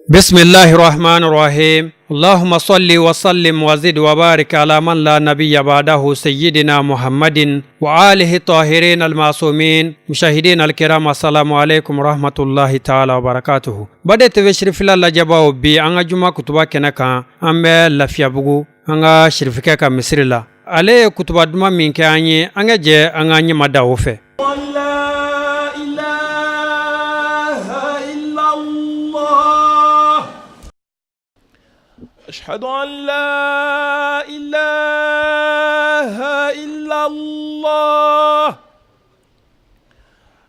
بسم الله الرحمن الرحيم اللهم صل وسلم وزد وبارك على من لا نبي بعده سيدنا محمد وآله الطاهرين المعصومين. مشاهدين الكرام السلام عليكم ورحمة الله تعالى وبركاته. بدأت بشرف الله جباو بي أنغا جمع كتبا كنكا أمبي لفيا بغو أنغا شرفكا كمصر الله عليه كتبا دما من كأني أنغا جي أنغا نما داوفي. أشهد أن لا إله إلا الله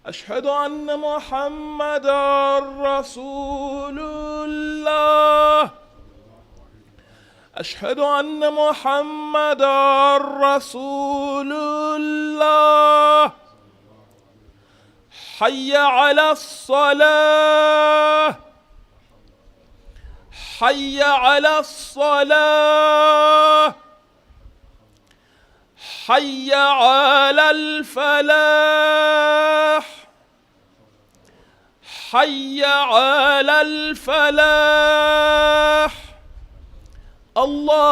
أشهد أن محمدا رسول الله أشهد أن محمدا رسول الله حي على الصلاة حي على الصلاة حي على الفلاح حي على الفلاح الله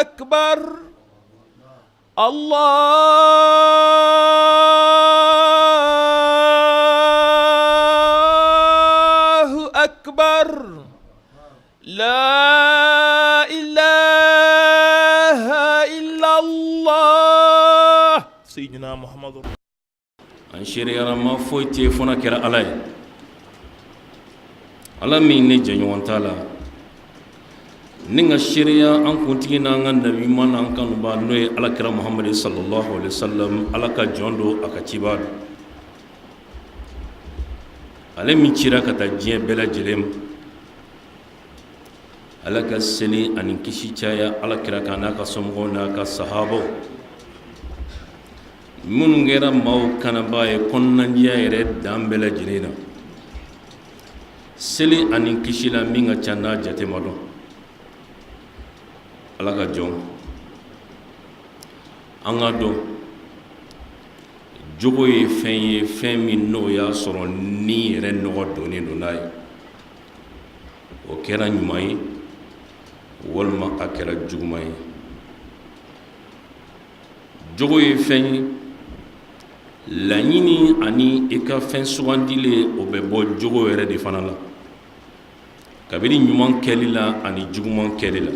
أكبر أكبر لا إله إلا الله سيدنا محمد أنشري رما فوتي فنا كرا علي على مين نجني وانتالا نيغا شريا أن كنتي نانغا نبي من أن كانوا بانوي على كرا محمد صلى الله عليه وسلم على كجوندو أكتيباد ale min cira ka taa diɲɛ bɛɛ lajɛlen ala ka seli ani kisi caya ala kira kan n'a ka somɔgɔw n'a ka sahabaw minnu kɛra maaw kanabaa ye kɔnɔnajɛya yɛrɛ dan bɛɛ lajɛlen na seli ani kisi la min ka ca n'a jate ma dɔn ala ka jɔn an ka dɔn jogo ye fɛn min n'o y'a sɔrɔ ni yɛrɛ nɔgɔ donnen don n'a ye o kɛra ɲuman ye walima a kɛra juguman ye jogo ye fɛn ye laɲini ani i ka fɛn sugandilen o bɛ bɔ jogo yɛrɛ de fana la kabini ɲuman kɛli la ani juguman kɛli la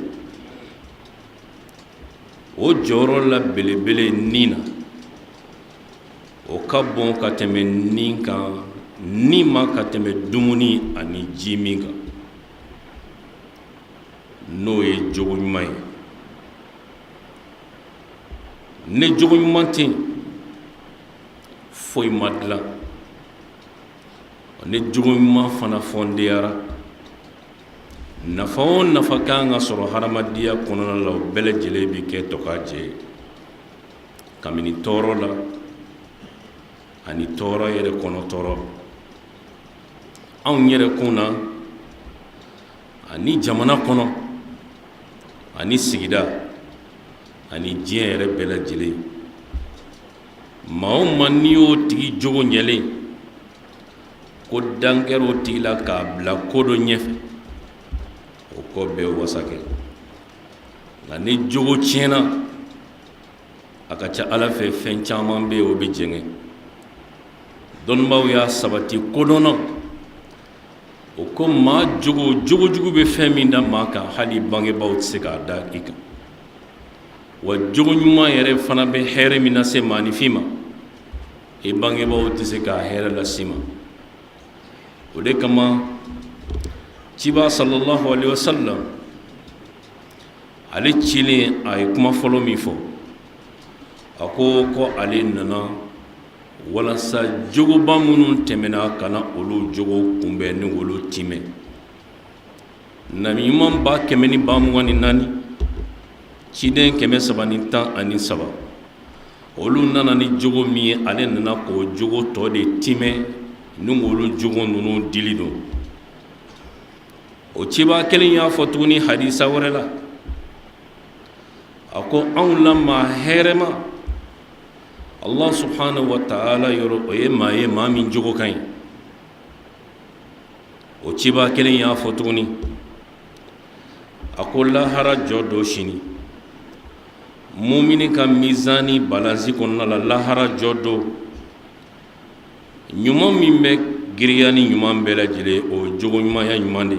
o jɔyɔrɔ la belebele nin na o ka bon ka tɛmɛ nin kan nin ma ka tɛmɛ dumuni ani ji min kan n'o ye jogo ɲuman ye ni jogo ɲuman tɛ yen foyi ma dilan ni jogo ɲuman fana fɔndeyara nafa o nafa kan ka sɔrɔ hadamadenya kɔnɔna la o bɛɛ lajɛlen bi kɛ tɔkajɛ ye kabini tɔɔrɔ la ani tɔɔrɔ yɛrɛ kɔnɔ tɔɔrɔ anw yɛrɛ kun na ani jamana kɔnɔ ani sigida ani diɲɛ yɛrɛ bɛɛ lajɛlen maa o maa n'i y'o tigi jogo ɲɛlen ko dan kɛra o tigi la k'a bila ko dɔ ɲɛfɛ o kɔ bɛɛ wasa kɛ nka ni jogo tiɲɛna a ka ca ala fɛ fɛn caman bɛ yen o bɛ jɛngɛ dɔnnibaw y'a sabati kodɔnna o ko maa jogojugu bɛ fɛn min da maa kan hali bangebaw tɛ se k'a da i kan wa jogo ɲuman yɛrɛ fana bɛ hɛrɛ min lase maanifin ma i bangebaw tɛ se k'a hɛrɛ lase ma o de kama ciba sallallahu alaihi wasallam ale cilen a ye kuma fɔlɔ min fɔ a ko ale nana walasa jogoba minnu tɛmɛna kana olu jogo kunbɛn ni olu timɛ nabi ɲuman ba 124 ciden 313 olu nana ni jogo min ye ale nana k'o jogo tɔ de timɛ ni olu jogo ninnu dili don o ciba kelen y'a fɔ tuguni hadisa wɛrɛ la a ko anw la maa hɛrɛma Allah subhanahu wa ta'ala yoro oye maye ma min jogo kan o ciba kelen ya fotuni akola hara jodo shini mumini ka mizani balansi konna la lahara jodo nyuma min be giriyani nyuma bela jile o jogo nyuma ya nyuma de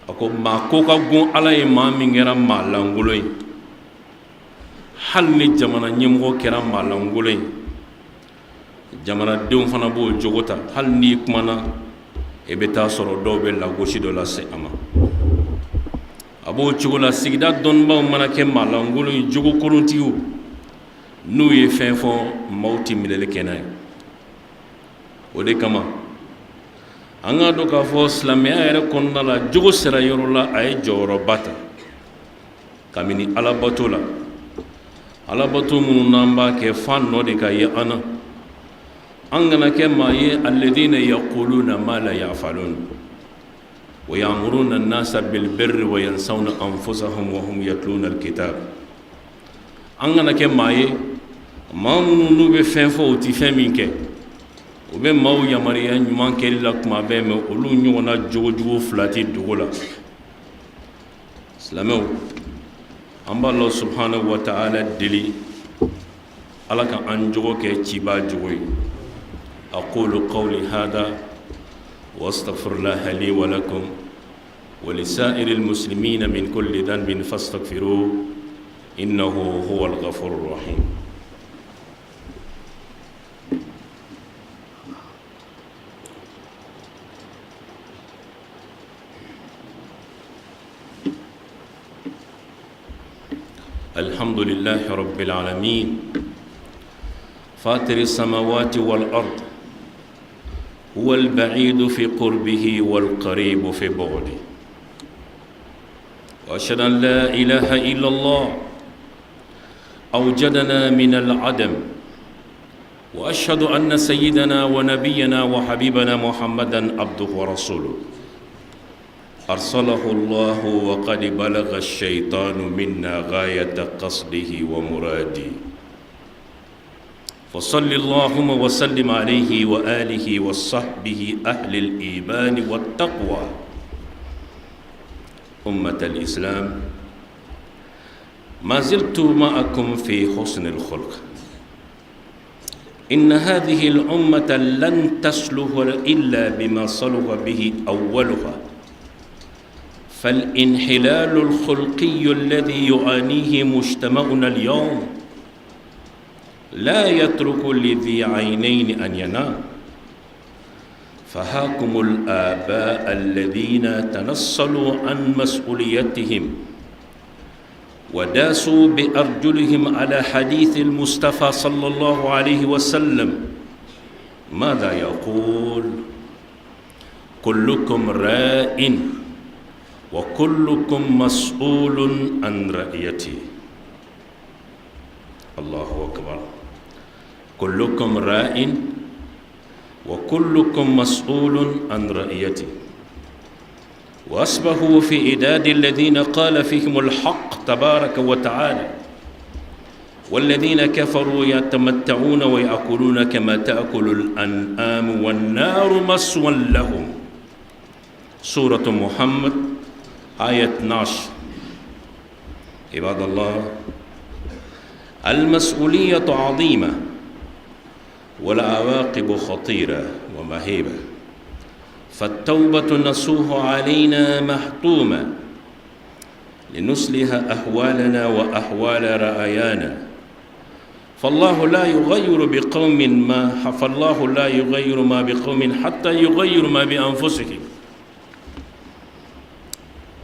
ako ma ko ka gon ala ye ma min gera ma langolo yi hal ni jamana nyemgo kera ma langolo yi jamana dew fana bo jogota hal ni kumana e be ta soro do be la goshi do la se ama abo chugola sigida don ba mana ke ma langolo yi jogo kolontiyo nu ye fen fo mauti milele kenay o de kama anga do ka fo islamia ere konna la jogo sera yorola ay joro bata kamini alabatola alabatu mun namba ke fan no de ka ye ana angana ke ma ye alladhina yaquluna ma la yafalun wa ya'muruna an-nasa bil birri wa yansawna anfusahum wa hum yatluna al-kitab angana ke ma ye mamunu be fen fo ti fen min ke o be maw yamariya nyuman keri la kuma be me olu nyona jogo flati dugola islamu amba Allah subhanahu wa ta'ala dili alaka an jogo ke ciba jogo aqulu qawli hada wastaghfirullah li wa lakum wa lisa'iril muslimina min kulli dhanbin fastaghfiruhu innahu huwal ghafurur rahim. الحمد لله رب العالمين فاطر السماوات والأرض هو البعيد في قربه والقريب في بعده وأشهد أن لا إله إلا الله أوجدنا من العدم وأشهد أن سيدنا ونبينا وحبيبنا محمدا عبده ورسوله أرسله الله وقد بلغ الشيطان منا غاية قصده ومراده فصل اللهم وسلم عليه وآله وصحبه أهل الإيمان والتقوى. أمة الإسلام، ما زلت معكم في حسن الخلق. إن هذه الأمة لن تصلح إلا بما صلح به أولها، فالانحلال الخلقي الذي يعانيه مجتمعنا اليوم لا يترك لذي عينين أن ينام. فهاكم الآباء الذين تنصلوا عن مسؤوليتهم وداسوا بأرجلهم على حديث المصطفى صلى الله عليه وسلم. ماذا يقول؟ كلكم راء وكلكم مسؤول عن رعيته. الله أكبر. كلكم راء وكلكم مسؤول عن رعيته. وأصبحوا في عداد الذين قال فيهم الحق تبارك وتعالى والذين كفروا يتمتعون ويأكلون كما تأكل الأنعام والنار مسوى لهم. سورة محمد آية 12. عباد الله، المسؤولية عظيمة والعواقب خطيرة ومهيبة، فالتوبة نصوح علينا محتومة لنصلح أحوالنا وأحوال رعايانا. فالله لا يغير ما بقوم حتى يغير ما بأنفسهم.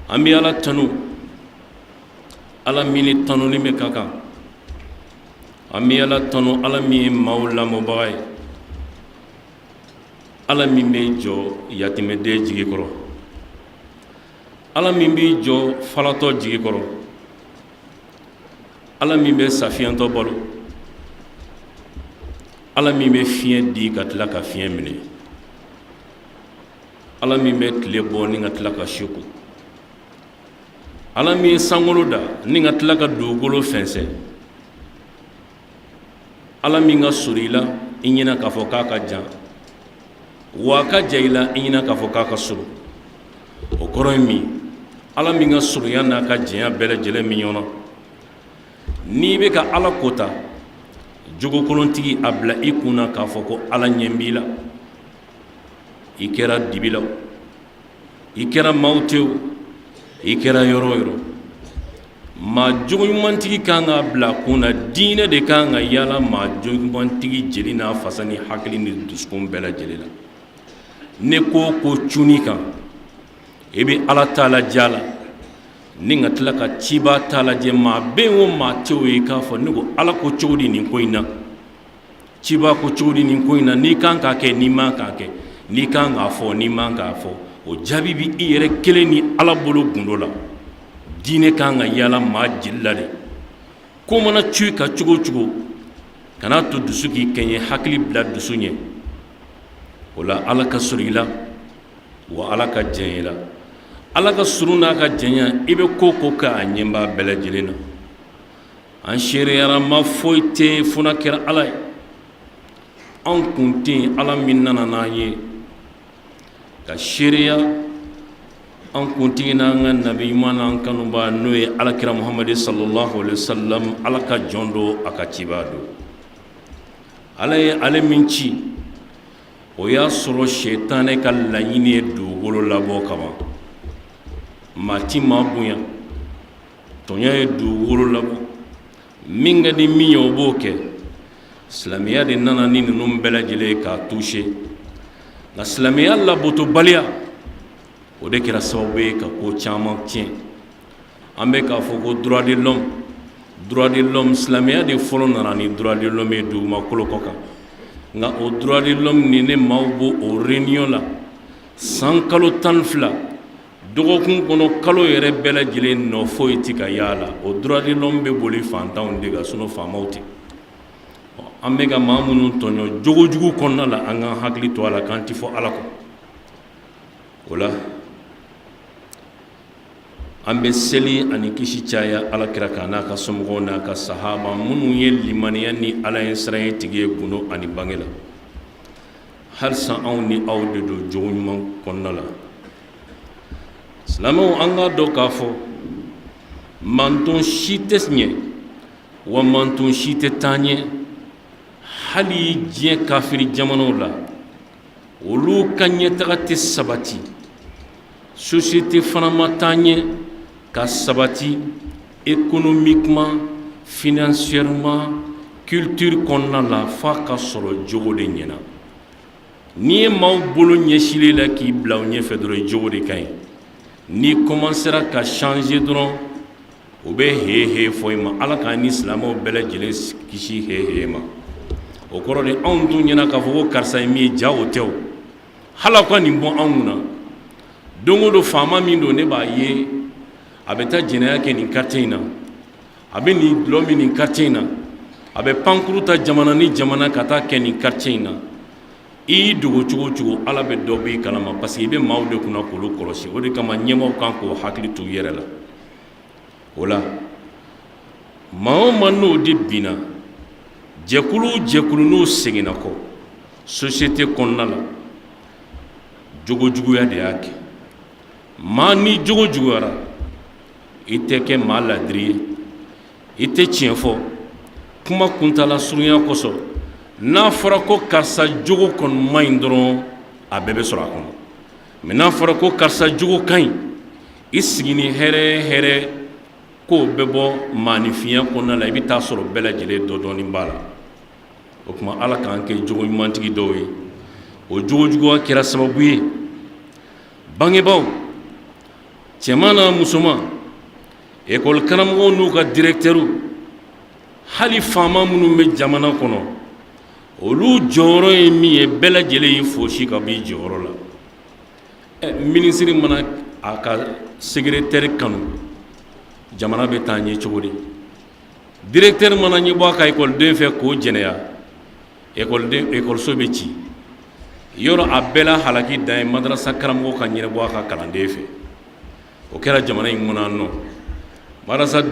أمي على التنو على مين التنو لمكاكا أمي على التنو على مين مولا مباي على مين بيجو يتيم دي جيكي كرو على مين بيجو فلاتو جيكي كرو على مين بي سافيان تو بولو على مين بي فين دي كتلاكا فين مني على مين بي تليبوني كتلاكا شوكو ala mi sangolo da ni nga tila ka dugukolo fɛnsɛ ala min ka sɔrɔ i la i ɲɛna k'a fɔ k'a ka jan wa a ka jan i la i ɲɛna k'a fɔ k'a ka surun o kɔrɔ ye min ala min ka surunya n'a ka janya bɛɛ lajɛlen min ɲɔgɔn n'i bɛ ka ala kota jogokolontigi a bila i kunna k'a fɔ ko ala ɲɛ b'i la i kɛra dibi la i kɛra maaw te o i kɛra yɔrɔ o yɔrɔ maa jogoɲumantigi kan ka bila kunna diinɛ de kan ka yaala maa jogoɲumantigi jeli n'a fasa ni hakili ni dusukun bɛɛ lajɛlen la ne ko ko cuni kan i bɛ ala ta lajɛ la ni ka tila ka ciba ta lajɛ maa bɛɛ o maa te o ye k'a fɔ ne ko ala ko cogo di nin ko in na ciba ko cogo di nin ko in na n'i kan k'a kɛ n'i man k'a kɛ n'i kan k'a fɔ n'i man k'a fɔ o jaabi bɛ i yɛrɛ kelen ni ala bolo gundo la diinɛ kan ka yaala maa jeli la de ko mana cu ka cogo o cogo kana to dusu k'i kɛɲɛ hakili bila dusu ɲɛ o la ala ka sɔrɔ i la wa ala ka jɛn i la ala ka surun n'a ka jɛnya i bɛ ko ko k'a ɲɛbaa bɛɛ lajɛlen na an seereyara ma foyi tɛ fo n'a kɛra ala ye an kun tɛ ala min nana n'an ye ka seereya an kuntigi n'an ka nabi ɲuman n'an kanuba n'o ye alakira muhamadi sallallahu alaihi wasallam ala ka jɔn do a ka cibaa do ala ye ale min ci o y'a sɔrɔ sɛtanɛ ka laɲini ye dugukolo labɔ kama maa ti maa bonya tɔɲɔ ye dugukolo labɔ min ka di min ye o b'o kɛ silamɛya de nana ni ninnu bɛɛ lajɛlen ye k'a touché nka silamɛya labɔtobaliya o de kɛra sababu ye ka ko caman tiɲɛ an bɛ k'a fɔ ko droit de l'homme silamɛya de fɔlɔ nana ni droit de l'homme ye dugumakolo kɔ kan nka o droit de l'homme ni ne maaw b'o o réunion la san kalo 12 dɔgɔkun kɔnɔ kalo yɛrɛ bɛɛ lajɛlen nɔ foyi tɛ ka yaala o droit de l'homme bɛ boli fantanw de kan sinon faamaw tɛ an bɛ ka maa minnu tɔɲɔ jogojugu kɔnɔna la an k'an hakili to a la k'an tɛ fɔ ala kɔ o la an bɛ seli ani kisi caya alakira kan n'a ka somɔgɔw n'a ka sahaba minnu ye limaniya ni ala ye siran ye tigi ye gundo ani bange la halisa anw ni aw de don jogo ɲuman kɔnɔna la silamɛw an k'a dɔn k'a fɔ manton si tɛ ɲɛ wa manton si tɛ taa ɲɛ hali diɲɛ kafiri jamanaw la olu ka ɲɛtaga tɛ sabati société fana ma taa ɲɛ ka sabati économiquement financièrement culture kɔnɔna la f'a ka sɔrɔ jogo de ɲɛna n'i ye maaw bolo ɲɛsilen la k'i bila o ɲɛfɛ dɔrɔn jogo de ka ɲi n'i commencera ka changer dɔrɔn o bɛ hehe fɔ i ma ala k'an ni silamɛw bɛɛ lajɛlen kisi hehe ma o kɔrɔ de anw tun ɲɛna k'a fɔ ko karisa ye min ye ja o tɛ o hali ka nin bɔ anw kunna don o don faama min don ne b'a ye a bɛ taa jɛnɛya kɛ nin quartier in na a bɛ nin dulɔ min nin quartier in na a bɛ pankuru ta jamana ni jamana ka taa kɛ nin quartier in na i y'i dogo cogo o cogo ala bɛ dɔ b'i kalama parce que i bɛ maaw de kunna k'olu kɔlɔsi o de kama ɲɛmaaw kan k'o hakili to u yɛrɛ la o la maa o maa n'o de binna jɛkulu o jɛkulu n'o seginna kɔ société kɔnɔna la jogojuguya de y'a kɛ maa ni jogo juguyara i tɛ kɛ maa ladiri ye i tɛ tiɲɛ fɔ kuma kuntala surunya kosɔn n'a fɔra ko karisa jogo kɔni man ɲi dɔrɔn a bɛɛ bɛ sɔrɔ a kɔnɔ mɛ n'a fɔra ko karisa jogo ka ɲi i sigi ni hɛrɛ hɛrɛ k'o bɛ bɔ maanifinya kɔnɔna la i bɛ taa sɔrɔ bɛɛ lajɛlen dɔ dɔɔnin b'a la o tuma ala k'an kɛ jogo ɲumantigi dɔw ye o jogo juguya kɛra sababu ye bangebaaw cɛman n'a musoman école karamɔgɔw n'u ka directeurs hali faama minnu bɛ jamana kɔnɔ olu jɔyɔrɔ ye min ye bɛɛ lajɛlen y'i fosi ka b'i jɔyɔrɔ la ministre mana a ka secrétaire kanu jamana bɛ taa ɲɛ cogo di directeur mana ɲɛ bɔ a ka école den fɛ k'o jɛnɛya école so bɛ ci yɔrɔ a bɛɛ la halaki dan ye madrasa karamɔgɔ ka ɲɛnabɔ a ka kalanden fɛ o kɛra jamana in kɔnɔ yan nɔ madrasa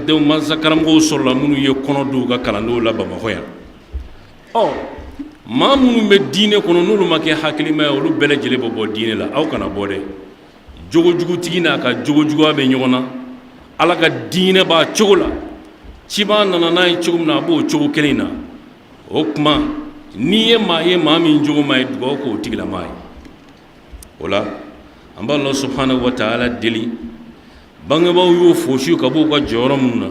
karamɔgɔw sɔrɔla minnu ye kɔnɔ d'u ka kalandenw la bamakɔ yan maa minnu bɛ diinɛ kɔnɔ n'olu ma kɛ hakilima ye olu bɛɛ lajɛlen bɛ bɔ diinɛ la aw kana bɔ dɛ jogojugutigi n'a ka jogojuguya bɛ ɲɔgɔn na ala ka diinɛ b'a cogo la ciba nana n'a ye cogo min na a b'o cogo kelen na o tuma n'i ye maa min jogo ma ye dugawu k'o tigilama ye o la an b'a Allah subhanahu wa ta'ala deli bangebaaw y'o fosi ka b'u ka jɔyɔrɔ minnu na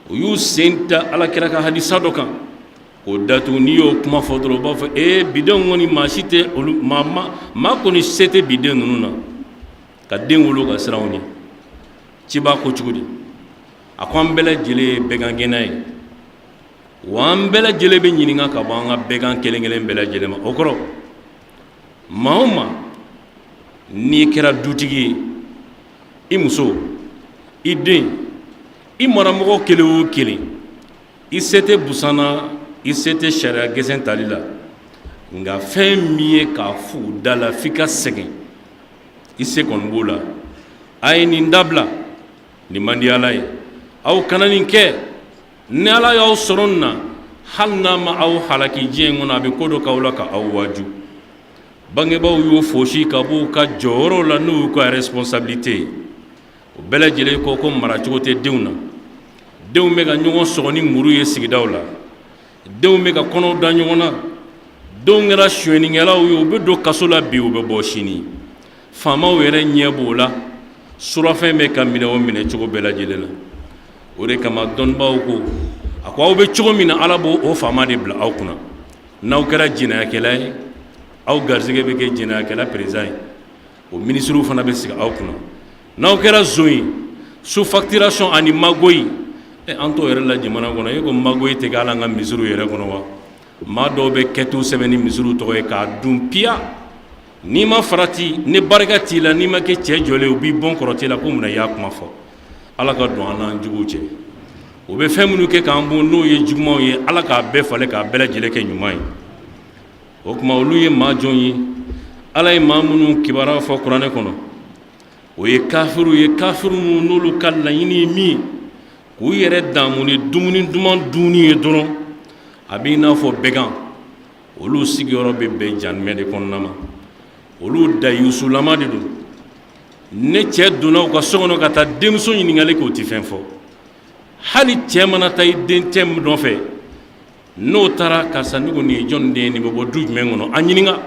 u y'u sen da alakira ka hadisa dɔ kan k'o datugu n'i y'o kuma fɔ dɔrɔn u b'a fɔ bidenw kɔni maa si tɛ olu maa kɔni se tɛ biden ninnu na ka den wolo ka siran u ɲɛ ci b'a ko cogo di a ko an bɛɛ lajɛlen ye bɛɛkan gɛnna ye wa an bɛɛ lajɛlen bɛ ɲininka ka bɔ an ka bɛɛkan kelen kelen bɛɛ lajɛlen ma o kɔrɔ maa o maa n'i kɛra dutigi ye i muso i den i maramɔgɔ kelen o kelen i se tɛ busan na i se tɛ sariya gɛsɛn tali la nka fɛn min ye k'a fɔ u da la f'i ka sɛgɛn i se kɔni b'o la a ye nin dabila nin man di ala ye aw kana nin kɛ ni ala y'aw sɔrɔ nin na hali n'a ma aw halaki diɲɛ in kɔnɔ a bɛ ko dɔ k'aw la ka aw waaju bangebaaw y'o fosi ka b'u ka jɔyɔrɔw la n'o y'u ka responsabilité ye o bɛɛ lajɛlen ko maracogo tɛ denw na denw bɛ ka ɲɔgɔn sɔgɔ ni muru ye sigidaw la denw bɛ ka kɔnɔw da ɲɔgɔn na denw kɛra suyɛnikɛlaw ye u bɛ don kaso la bi u bɛ bɔ sini faamaw yɛrɛ ɲɛ b'o la surafɛn bɛ ka minɛ o minɛ cogo bɛɛ lajɛlen la o de kama dɔnnibaaw ko a ko aw bɛ cogo min na ala b'o faama de bila aw kunna n'aw kɛra jɛnɛyakɛla ye aw garisɛgɛ bɛ kɛ jɛnɛyakɛla président ye o ministres fana bɛ sigi aw kunna n'aw kɛra zon ye sous facturation ani magoyi an t'o yɛrɛ la jamana kɔnɔ e ko magoyi tɛ kɛ hali an ka misiriw yɛrɛ kɔnɔ wa maa dɔw bɛ kɛtu sɛbɛn ni misiriw tɔgɔ ye k'a dun piya n'i ma farati ni barika t'i la n'i ma kɛ cɛ jɔlen u b'i bɔn kɔrɔtɛ la ko munna i y'a kuma fɔ ala ka don an n'an juguw cɛ u bɛ fɛn minnu kɛ k'an bon n'o ye jugumanw ye ala k'a bɛɛ falen k'a bɛɛ lajɛlen kɛ ɲuman ye o tuma olu ye maa jɔn ye ala ye maa minnu kibaruya fɔ kuranɛ kɔnɔ o ye kafiru ye kafiru minnu n'olu ka laɲini ye min ye k'u yɛrɛ damu ni dumuni duman dunni ye dɔrɔn a b'i n'a fɔ bɛgan olu sigiyɔrɔ bɛ bɛn jahanɛmɛ de kɔnɔna ma olu dayusulama de don ne cɛ donna u ka so kɔnɔ ka taa denmuso ɲininkali k'o tɛ fɛn fɔ hali cɛ mana taa i den tɛ nɔfɛ n'o taara karisa ne ko nin ye jɔnni den ye nin bɛ bɔ du jumɛn kɔnɔ a ɲininka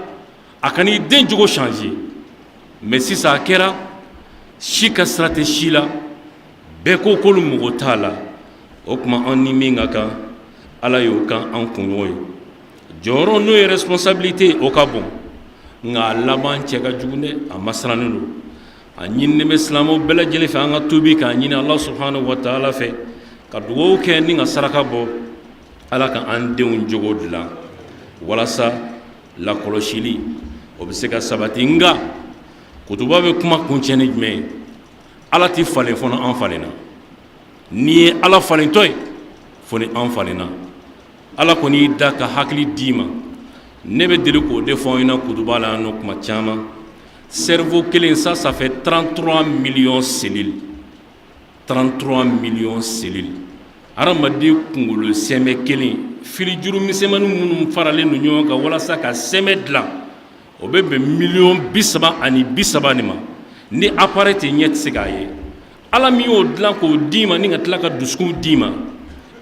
a ka n'i den jogo changer mais sisan a kɛra si ka sira tɛ si la bɛɛ ko k'olu mago t'a la o tuma an ni min ka kan ala y'o kan an kunɲɔgɔn ye jɔyɔrɔ n'o ye responsabilité o ka bon nka a laban cɛ ka jugu dɛ a masirannen don a ɲininen bɛ silamɛw bɛɛ lajɛlen fɛ an ka tobi k'a ɲini ala subhanahu wa ta'ala fɛ ka dugawu kɛ ni ka saraka bɔ ala ka an denw jogo dilan walasa lakɔlɔsili o bɛ se ka sabati nka kutuba bɛ kuma kuncɛ ni jumɛn ye ala tɛ falen fɔ ni an falenna n'i ye ala falentɔ ye fɔ ni an falenna ala kɔni y'i da ka hakili d'i ma ne bɛ deli k'o de fɔ an ɲɛna kutuba la yan nɔ kuma caman cerveau kelen ça fait 33 millions cellules 33 millions cellules hadamaden kunkolo sɛmɛ kelen filijuru misɛnmanin minnu faralen don ɲɔgɔn kan walasa ka sɛmɛ dilan o bɛ bɛn miliyɔn 30 ni ma ni appareil tɛ ɲɛ tɛ se k'a ye ala min y'o dilan k'o d'i ma ni ka tila ka dusukun d'i ma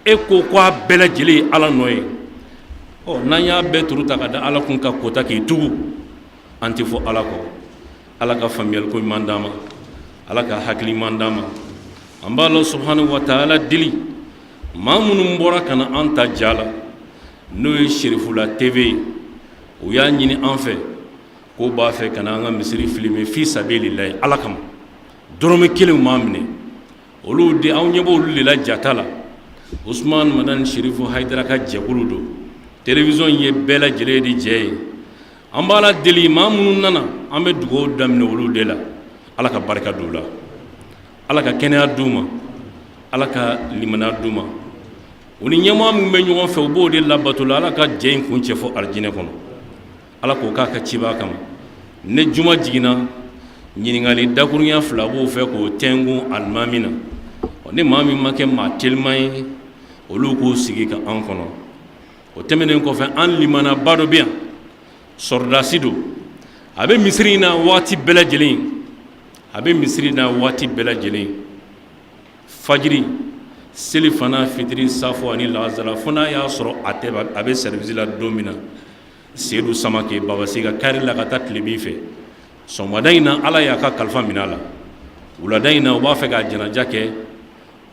e ko k'a bɛɛ lajɛlen ye ala nɔ ye n'an y'a bɛɛ turu ta ka da ala kun ka kota k'i tugu an tɛ fɔ ala kɔ ala ka faamuyaliko ɲuman d'an ma ala ka hakili ɲuman d'an ma an b'a la subhanahu wa ta'ala deli maa minnu bɔra ka na an ta ja la n'o ye Serifula TV ye u y'a ɲini an fɛ ko b'a fɛ ka na an ka misiri filime fi sabilillahi ala kama dɔrɔmɛ kelen m'a minɛ olu de anw ɲɛ b'olu de la jata la Usman Madani Sherifu Hayidara ka jɛkulu don télévision ye bɛɛ lajɛlen de jɛ ye an b'a la deli maa minnu nana an bɛ dugawu daminɛ olu de la ala ka barika d'u la ala ka kɛnɛya d'u ma ala ka limaniya d'u ma u ni ɲɛmaa min bɛ ɲɔgɔn fɛ u b'o de labato la ala ka jɛ in kun cɛ fɔ alijinɛ kɔnɔ ala k'o k'a ka cibaa kama ne juma jiginna ɲininkali dakurunya fila b'o fɛ k'o tɛngun alimami na ni maa min ma kɛ maa teliman ye olu k'o sigi ka an kɔnɔ o tɛmɛnen kɔfɛ an limanaba dɔ bɛ yan sɔrɔdasi don a bɛ misiri in na waati bɛɛ lajɛlen a bɛ misiri in na waati bɛɛ lajɛlen fajiri seli fana fitiri safo ani lazara fo n'a y'a sɔrɔ a bɛ service la don min na Seydou Samake Babasi ka kari la ka taa tilebin fɛ sɔgɔmada in na Ala y'a ka kalifa minɛ a la wulada in na u b'a fɛ ka janaja kɛ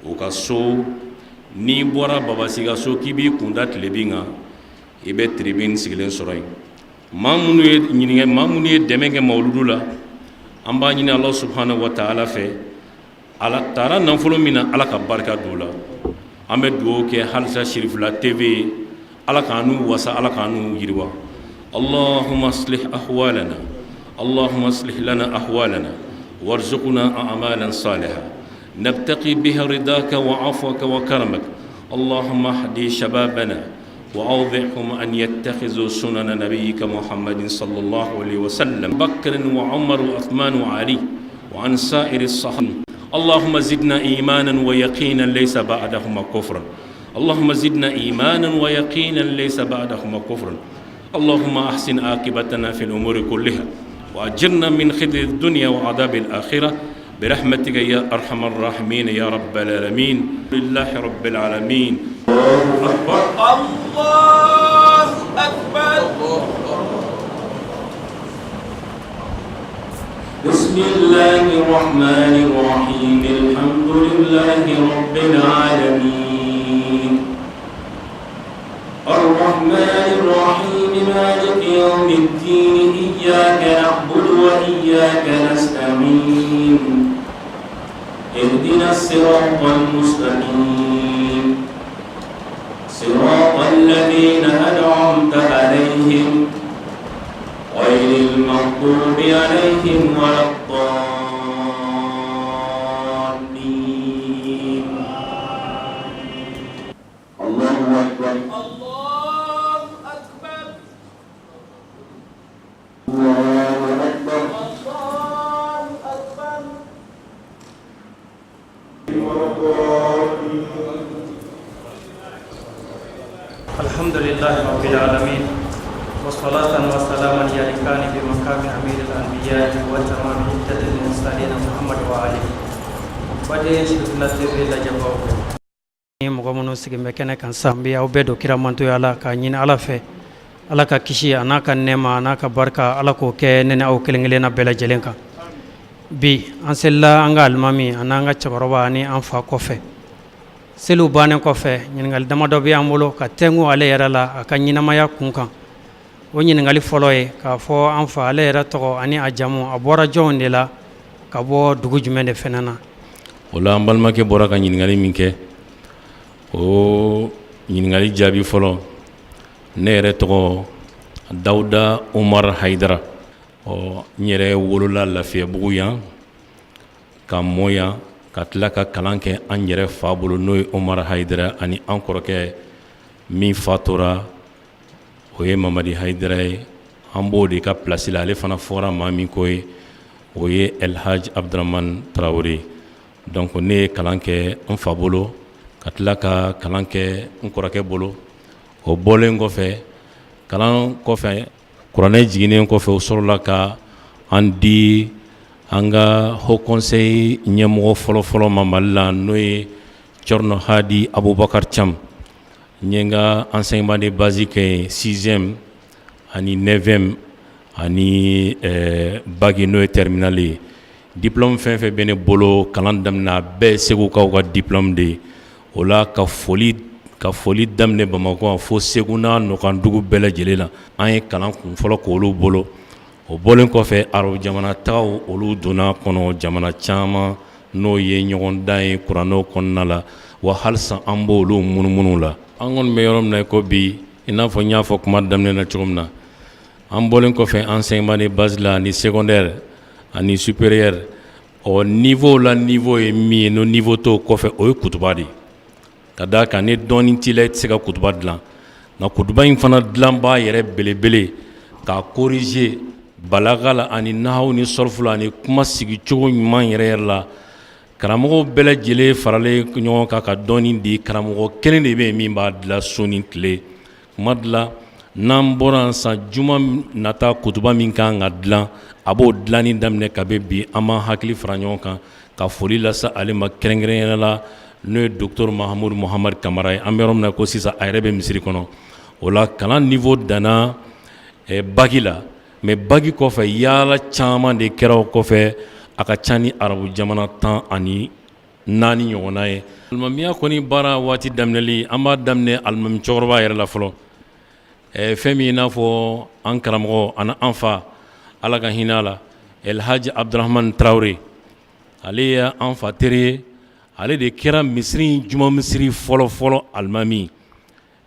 u ka so n'i bɔra Babasi ka so k'i b'i kunda tilebin kan i bɛ tribune sigilen sɔrɔ yen maa minnu ye dɛmɛ kɛ mawuludu la an b'a ɲini Allah subhanahu wa ta'ala fɛ ala taara nafolo min na Ala ka barika don la an bɛ dugawu kɛ halisa Sherifula TV Ala k'anu wasa Ala k'anu yiriwa Allahumma aslih ahwalana Allahumma aslih lana ahwalana warzuqna a'malan salihah نبتقي بها رضاك وعفوك وكرمك اللهم اهدي شبابنا وأوضعهم أن يتخذوا سنن نبيك محمد صلى الله عليه وسلم بكر وعمر وعثمان وعلي وعن سائر الصحابة اللهم زدنا إيمانا ويقينا ليس بعدهما كفرا اللهم زدنا إيمانا ويقينا ليس بعدهما كفرا اللهم أحسن عاقبتنا في الأمور كلها وأجرنا من خزي الدنيا وعذاب الآخرة برحمتك يا أرحم الراحمين يا رب العالمين لله رب العالمين الله أكبر الله أكبر بسم الله الرحمن الرحيم الحمد لله رب العالمين الرحمن الرحيم مالك يوم الدين إياك نعبد وإياك نستعين اهدنا الصراط المستقيم صراط الذين أنعمت عليهم غير المغضوب عليهم ولا الضالين الله أكبر الله أكبر الله أكبر الله أكبر الحمد لله رب العالمين والصلاة والسلام يليقان بمقام أمير الأنبياء وتمام عدة المرسلين محمد وآله بدين شرفنا تبي لجباو mɔgɔ minnu sigilen bɛ kɛnɛ kan san bi aw bɛɛ don kira mantoya Ala k'a ɲini Ala fɛ Ala ka kisi a n'a ka nɛɛma a n'a ka barika Ala k'o kɛ ne ni aw kelen kelenna bɛɛ lajɛlen kan bi an selila an ka alimami a n'an ka cɛkɔrɔba ani an fa kɔfɛ seliw bannen kɔfɛ ɲininkali damadɔ bɛ an bolo ka tɛnku ale yɛrɛ la a ka ɲɛnamaya kun kan o ɲininkali fɔlɔ ye k'a fɔ an fa ale yɛrɛ tɔgɔ ani a jamu a bɔra jɔnw de la ka bɔ dugu jumɛn de fɛnɛ na o la an balimakɛ bɔra ka ɲininkali min kɛ o ɲininkali jaabi fɔlɔ ne yɛrɛ tɔgɔ Dawuda Umar Haidara n yɛrɛ wolola Lafiyabugu yan ka mɔ yan ka tila ka kalan kɛ an yɛrɛ fa bolo n'o ye Umar Haidara ani an kɔrɔkɛ min fatura o ye Mamadi Haidara ye an b'o de ka place la ale fana fɔra maa min ko ye o ye Elhaj Abdurahman Tarawele donc ne ye kalan kɛ n fa bolo ka tila ka kalan kɛ n kɔrɔkɛ bolo o bɔlen kɔfɛ kalan kɔfɛ kuranɛ jiginnen kɔfɛ o sɔrɔla ka an di an ka Haut Conseil ɲɛmɔgɔ fɔlɔfɔlɔ ma Mali la n'o ye Thierno Hadi Abubakar Cham n ye n ka enseignement de base kɛ 6e ani 9e ani bac n'o ye terminale ye diplôme fɛn fɛn bɛ ne bolo kalan daminɛ a bɛɛ ye Segukaw ka diplôme de ye o la ka foli daminɛ Bamakɔ fo Segu n'a nɔkandugu bɛɛ lajɛlen la an ye kalan kun fɔlɔ k'olu bolo o bɔlen kɔfɛ arabu jamana tagaw olu donna kɔnɔ jamana caman n'o ye ɲɔgɔn dan ye kuranɛw kɔnɔna la wa halisa an b'olu munumunu la an kɔni bɛ yɔrɔ min na ko bi i n'a fɔ n y'a fɔ kuma daminɛ na cogo min na an bɔlen kɔfɛ enseignement de base la ani secondaire ani supérieur niveau la niveau ye min ye no niveau t'o kɔfɛ o ye kutuba de ye ka d'a kan ni dɔɔnin t'i la i tɛ se ka kutuba dilan nka kutuba in fana dilan b'a yɛrɛ belebele k'a corriger balaga la ani nahaw ni sɔrfu la ani kuma sigicogo ɲuman yɛrɛ yɛrɛ la karamɔgɔw bɛɛ lajɛlen faralen ɲɔgɔn kan ka dɔɔnin di karamɔgɔ kelen de bɛ yen min b'a dilan su ni tile kuma dɔ la n'an bɔra san juma nata kutuba min kan ka dilan a b'o dilanni daminɛ kabi bi an b'an hakili fara ɲɔgɔn kan ka foli lase ale ma kɛrɛnkɛrɛnnenya la n'o ye docteur Mahamudu Muhamari Kamara ye. An bɛ yɔrɔ min na ko sisan a yɛrɛ bɛ misiri kɔnɔ. O la kalan niveau danna bagi la, mais bagi kɔfɛ yaala caman de kɛra o kɔfɛ a ka ca ni arabu jamana 14 ɲɔgɔnna ye. Alimamiya kɔni baara waati daminɛli an b'a daminɛ alimami cɛkɔrɔba yɛrɛ la fɔlɔ. Fɛn min i n'a fɔ an karamɔgɔ ani an fa Ala ka hinɛ a la Elhaji Abdurahmani Tarawele, ale ye an fa teri ye. Ale de kɛra misiri juma misiri fɔlɔ fɔlɔ alimami.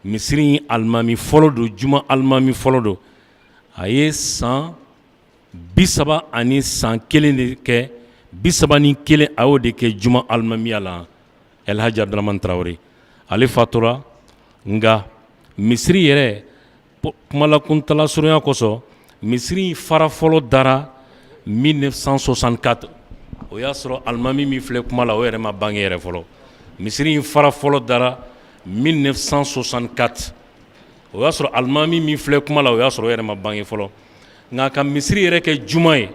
Misiri alimami fɔlɔ do, juma alimami fɔlɔ do. A ye san 30 ani san 1 de kɛ, 31 a y'o de kɛ juma alimamiya la. Elhaji Abdurahmani Tarawele ale fatura, nga misiri yɛrɛ kumalakuntala surunya kosɔn misiri fara fɔlɔ dara 1964. o y'a sɔrɔ alimami min filɛ kuma la o yɛrɛ ma bange yɛrɛ fɔlɔ. Misiri fara fɔlɔ dara 1964. o y'a sɔrɔ alimami min filɛ kuma la o y'a sɔrɔ o yɛrɛ ma bange fɔlɔ. nka ka misiri yɛrɛ kɛ juma ye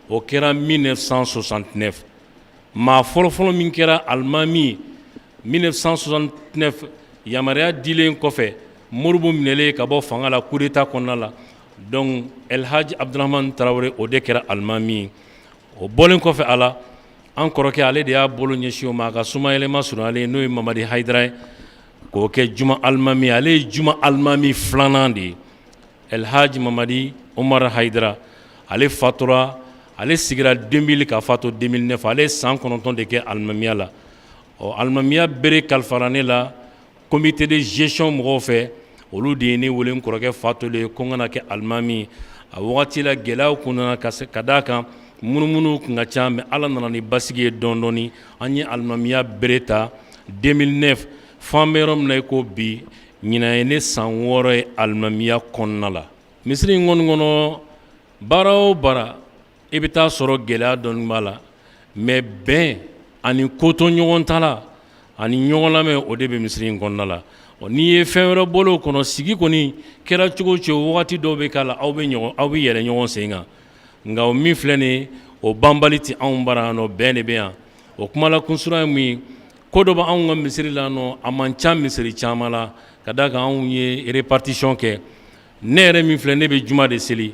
o kɛra 1969. maa fɔlɔfɔlɔ min kɛra alimami 1969 yamaruya dilen kɔfɛ Moribo minɛlen ka bɔ fanga la coup d'état kɔnɔna la. donc Elhaji Abdurahmani Tarawele o de kɛra alimami ye. o bɔlen kɔfɛ a la an kɔrɔkɛ ale de y'a bolo ɲɛsin o ma a ka sumayɛlɛma surunyalen n'o ye Mamadi Hayidara ye k'o kɛ juma alimami. ale ye juma alimami filanan de ye. Elhaji Mamadi Umar Hayidara ale fatura, ale sigira 2000 ka fatu 2009. ale ye san 9 de kɛ alimamiya la. alimamiya bere kalifara ne la comité de gestion mɔgɔw fɛ, olu de ye ne wele n kɔrɔkɛ fatulen ye ko n kana kɛ alimami. a wagati la gɛlɛyaw kun nana ka d'a kan munumunu kun ka ca, mais Ala nana ni basigi ye dɔɔni dɔɔni. an ye alimamiya bere ta 2009 f'an bɛ yɔrɔ min na i ko bi ɲinan ye ne san 6 ye alimamiya kɔnɔna la. misiri in kɔni kɔnɔ baara o baara i bɛ taa sɔrɔ gɛlɛya dɔɔni b'a la, mais bɛn ani koto ɲɔgɔn ta la ani ɲɔgɔn lamɛn o de bɛ misiri in kɔnɔna la. n'i ye fɛn wɛrɛ bolo o kɔnɔ sigi kɔni kɛra cogo o cogo wagati dɔw bɛ k'a la aw bɛ yɛlɛ ɲɔgɔn sen kan. nka o min filɛ nin ye o banbali tɛ anw bara yan nɔ, bɛn de bɛ yan. o kuma la kunsura ye mun ye ko dɔ bɛ anw ka misiri la nɔ a man ca misiri caman la ka d'a kan anw ye répartition kɛ. ne yɛrɛ min filɛ ne bɛ juma de seli,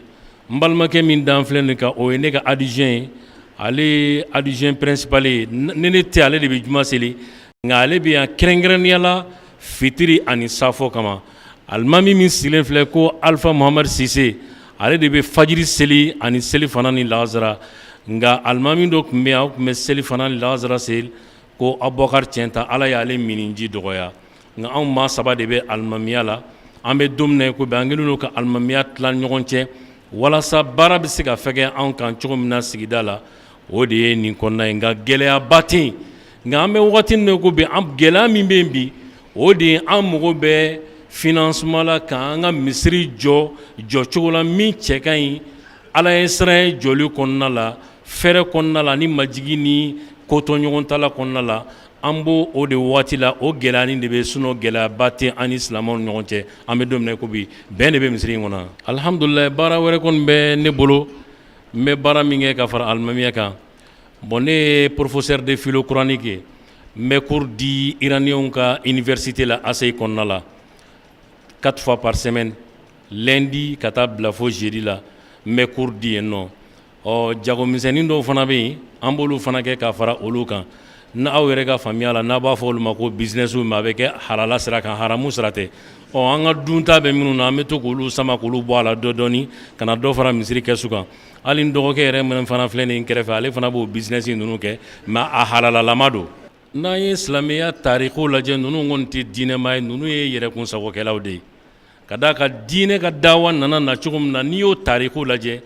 n balimakɛ min dan filɛ nin kan o ye ne ka adjoint ye. ale ye adjoint principal ye, ne tɛ ale de bɛ juma seli, nka ale bɛ yan kɛrɛnkɛrɛnnenya la fitiri ani safo kama. alimami min sigilen filɛ ko Alpha Muhamad Sise ale de bɛ fajiri seli ani seli fana ni lahazara. nka alimami dɔ tun bɛ yan o tun bɛ seli fana ni lahazara seli ko Abubakar Tiɲɛta, Ala y'ale miniji dɔgɔya. nka anw maa 3 de bɛ alimamiya la. an bɛ don min na ko bi an kɛlen don ka alimamiya tila ɲɔgɔn cɛ walasa baara bɛ se ka fɛkɛ anw kan cogo min na sigida la. o de ye nin kɔnɔna ye, nka gɛlɛyaba tɛ yen. nka an bɛ wagati min na ko bi gɛlɛya min bɛ yen bi o de ye an mago bɛ financement la k'an ka misiri jɔ cogo la min cɛ ka ɲi. Ala ye siran ye jɔli kɔnɔna la, fɛrɛ kɔnɔna la, ni majigi ni kotɔ ɲɔgɔn ta la kɔnɔna la. an b'o o de waati la o gɛlɛya de bɛ sinon gɛlɛyaba tɛ an ni silamɛw ni ɲɔgɔn cɛ. an bɛ don min na ko bi bɛn de bɛ misiri in kɔnɔ. alhamdulilayi baara wɛrɛ kɔni bɛ ne bolo, n bɛ baara min kɛ ka fara alimamiya kan. bon ne ye professeur de philo coranique ye, n bɛ cours di iraniyɛnw ka université la ACI kɔnɔna la 4 fois par semaine, lundi ka taa bila fo jeudi la n bɛ cours di yen nɔ. jagomisɛnnin dɔw fana bɛ yen an b'olu fana kɛ ka fara olu kan. n'aw yɛrɛ ka faamuya la n'a b'a fɔ olu ma ko business mais a bɛ kɛ halala sira kan, haramu sira tɛ. an ka dunta bɛ minnu na an bɛ to k'olu sama k'olu bɔ a la dɔ dɔɔni ka na dɔ fara misiri kɛsu kan. hali n dɔgɔkɛ yɛrɛ minnu fana filɛ nin kɛrɛfɛ ale fana b'o business ninnu kɛ mais a halalalama don. n'an ye silamɛya tarikuw lajɛ ninnu kɔni tɛ diinɛma ye, ninnu ye yɛrɛkunsagokɛlaw de ye. ka d'a kan diinɛ ka dawa nana na cogo min na n'i y'o tarikuw lajɛ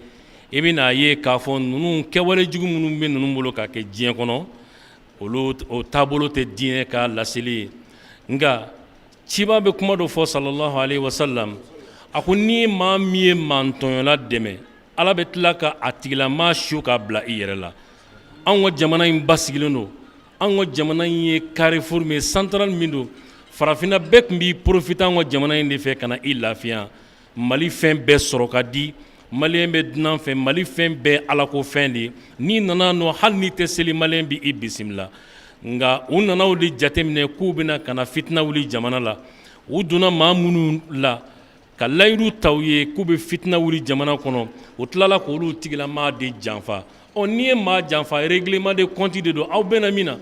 i bɛ n'a ye k'a fɔ ninnu kɛwale jugu minnu bɛ ninnu bolo ka kɛ diɲɛ kɔnɔ olu o taabolo tɛ diinɛ ka laseli ye. nka ciba bɛ kuma dɔ fɔ sallallahu alaihi wasallam a ko ni maa min ye maantɔɲɔla dɛmɛ Ala bɛ tila ka a tigilama su ka bila i yɛrɛ la. anw ka jamana in basigilen don, anw ka jamana in ye carrefour min central min don farafinna bɛɛ tun b'i profiter an ka jamana in de fɛ ka na i lafiya Mali fɛn bɛɛ sɔrɔ ka di maliyɛn bɛ dunan fɛ Mali fɛn bɛɛ alako fɛn de n'i nana nɔ hali n'i tɛ seli maliyɛn b'i bisimila nka u nana o de jateminɛ k'u bɛna ka na fitina wuli jamana la u donna maa minnu la ka layidu ta u ye k'u bɛ fitina wuli jamana kɔnɔ u tilala k'olu tigilamaa de janfa n'i ye maa janfa règlement de compte de don aw bɛna min na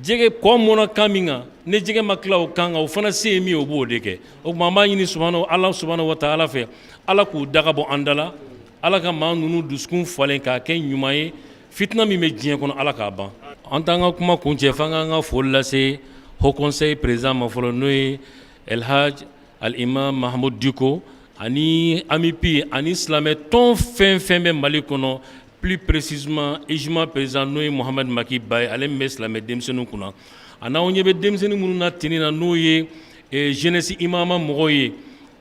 jɛgɛ kɔ mɔna kan min kan ni jɛgɛ ma tila o kan kan o fana se ye min ye o b'o de kɛ o tuma an b'a ɲini Ala subahanahu wa taala fɛ Ala k'u daga bɔ an da la Ala ka maa ninnu dusukun falen k'a kɛ ɲuman ye fitina min bɛ diɲɛ kɔnɔ Ala k'a ban an t'an ka kuma kuncɛ f'an k'an ka foli lase Haut Conseil président ma fɔlɔ n'o ye Elhaj Al-Imam Mahamudu Diko ani AMIP ani silamɛ tɔn fɛn fɛn bɛ Mali kɔnɔ plus précisément Ijma président n'o ye Mohamed Maki Ba ye ale min bɛ silamɛ denmisɛnninw kunna a n'aw ɲɛ bɛ denmisɛnnin minnu na tinni na n'o ye jeunesse imama mɔgɔw ye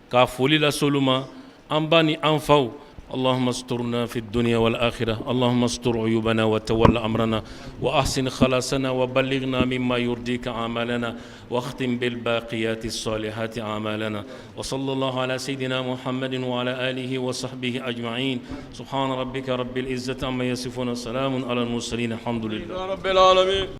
ka foli lase olu ma an ba ni an faw اللهم استرنا في الدنيا والآخرة اللهم استر عيوبنا وتول أمرنا وأحسن خلاصنا وبلغنا مما يرضيك أعمالنا واختم بالباقيات الصالحات أعمالنا وصلى الله على سيدنا محمد وعلى آله وصحبه أجمعين سبحان ربك رب العزة عما يصفون سلام على المرسلين الحمد لله رب العالمين.